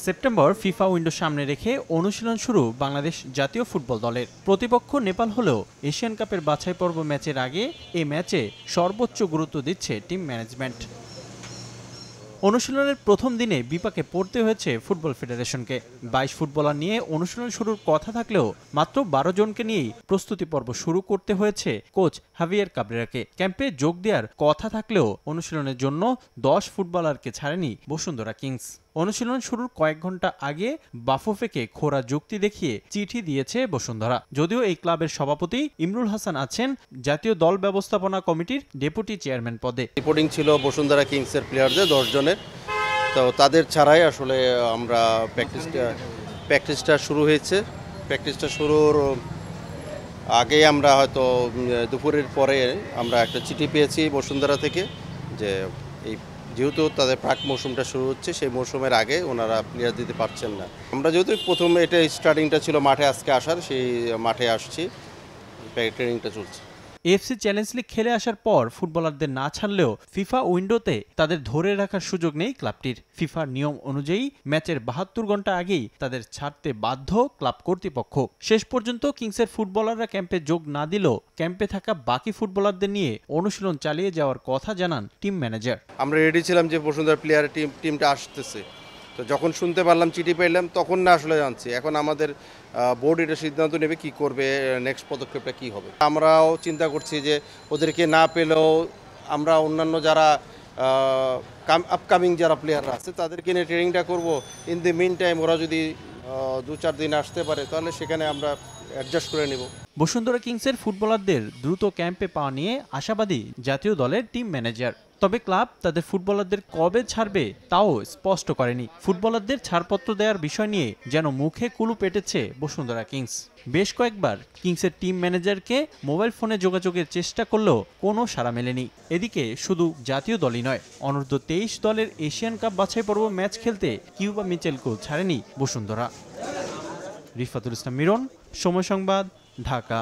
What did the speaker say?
September FIFA window সামনে রেখে অনুশীলন শুরু বাংলাদেশ জাতীয় ফুটবল দলের। প্রতিপক্ষ নেপাল হলেও এশিয়ান কাপের বাছাই পর্ব ম্যাচের আগে এই ম্যাচে সর্বোচ্চ গুরুত্ব দিচ্ছে টিম ম্যানেজমেন্ট। অনুশীলনের প্রথম দিনে বিপাকে পড়তে হয়েছে ফুটবল ফেডারেশনকে। 22 ফুটবলার নিয়ে অনুশীলন শুরুর কথা থাকলেও মাত্র 12 জনকে নিয়েই প্রস্তুতি পর্ব শুরু করতে হয়েছে কোচ হাভিয়ের কাবরেরাকে। ক্যাম্পে যোগ দেওয়ার কথা থাকলেও অনুশীলনের জন্য 10 ফুটবলারকে ছাড়েনি বসুন্ধরা কিংস। অনুশীলন শুরুর কয়েক ঘন্টা আগে বাফুফেকে খোঁড়া যুক্তি দেখিয়ে চিঠি দিয়েছে বসুন্ধরা। যদিও এই ক্লাবের সভাপতি ইমরুল হাসান আছেন জাতীয় দল ব্যবস্থাপনা কমিটির ডেপুটি চেয়ারম্যান পদে। রিপোর্টিং ছিল বসুন্ধরা কিংসের প্লেয়ারদের 10 জনের, তো তাদের ছাড়াই আসলে আমরা প্র্যাকটিসটা শুরু হয়েছে। প্র্যাকটিসটা শুরুর আগে আমরা হয়তো দুপুরের পরে আমরা একটা চিঠি পেয়েছি বসুন্ধরা থেকে যে এই যেহেতু তাদের প্রাক মৌসুমটা শুরু হচ্ছে, সেই মৌসুমের আগে ওনারা প্লেয়ার দিতে পারছেন না। আমরা যেহেতু প্রথম এটা স্টার্টিংটা ছিল মাঠে আজকে আসার, সেই মাঠে আসছি, ট্রেনিংটা চলছে। এএফসি চ্যালেঞ্জ লিগ খেলে আসার পর ফুটবলারদের না ছাড়লেও ফিফা উইন্ডোতে তাদের ধরে রাখার সুযোগ নেই ক্লাবটির। ফিফার নিয়ম অনুযায়ী ম্যাচের 72 ঘন্টা আগেই তাদের ছাড়তে বাধ্য ক্লাব কর্তৃপক্ষ। শেষ পর্যন্ত কিংসের ফুটবলাররা ক্যাম্পে যোগ না দিলেও ক্যাম্পে থাকা বাকি ফুটবলারদের নিয়ে অনুশীলন চালিয়ে যাওয়ার কথা জানান টিম ম্যানেজার। আমরা রেডি ছিলাম যে বসুন্ধরা প্লেয়ার টিমটা আসতেছে, তো যখন শুনতে পারলাম, চিঠি পেলাম, তখন না আসলে জানছি। এখন আমাদের বোর্ড এটা সিদ্ধান্ত নেবে কি করবে, নেক্সট পদক্ষেপটা কি হবে। আমরাও চিন্তা করছি যে ওদেরকে না পেলেও আমরা অন্যান্য যারা আপকামিং যারা প্লেয়াররা আছে তাদেরকে নিয়ে ট্রেনিংটা করব। ইন দি মিন টাইম ওরা যদি 2-4 দিন আসতে পারে তাহলে সেখানে আমরা অ্যাডজাস্ট করে নেব। বসুন্ধরা কিংসের ফুটবলারদের দ্রুত ক্যাম্পে পাওয়া নিয়ে আশাবাদী জাতীয় দলের টিম ম্যানেজার। তবে ক্লাব তাদের ফুটবলারদের কবে ছাড়বে তাও স্পষ্ট করেনি। ফুটবলারদের ছাড়পত্র দেওয়ার বিষয় নিয়ে যেন মুখে কুলু পেটেছে বসুন্ধরা কিংস। বেশ কয়েকবার কিংসের টিম ম্যানেজারকে মোবাইল ফোনে যোগাযোগের চেষ্টা করলেও কোনো সাড়া মেলেনি। এদিকে শুধু জাতীয় দলই নয়, অনূর্ধ্ব 23 দলের এশিয়ান কাপ বাছাই পর্ব ম্যাচ খেলতে কিউবা মিচেলকেও ছাড়েনি বসুন্ধরা। রিফাতুল ইসলাম মিরন, সময় সংবাদ, ঢাকা।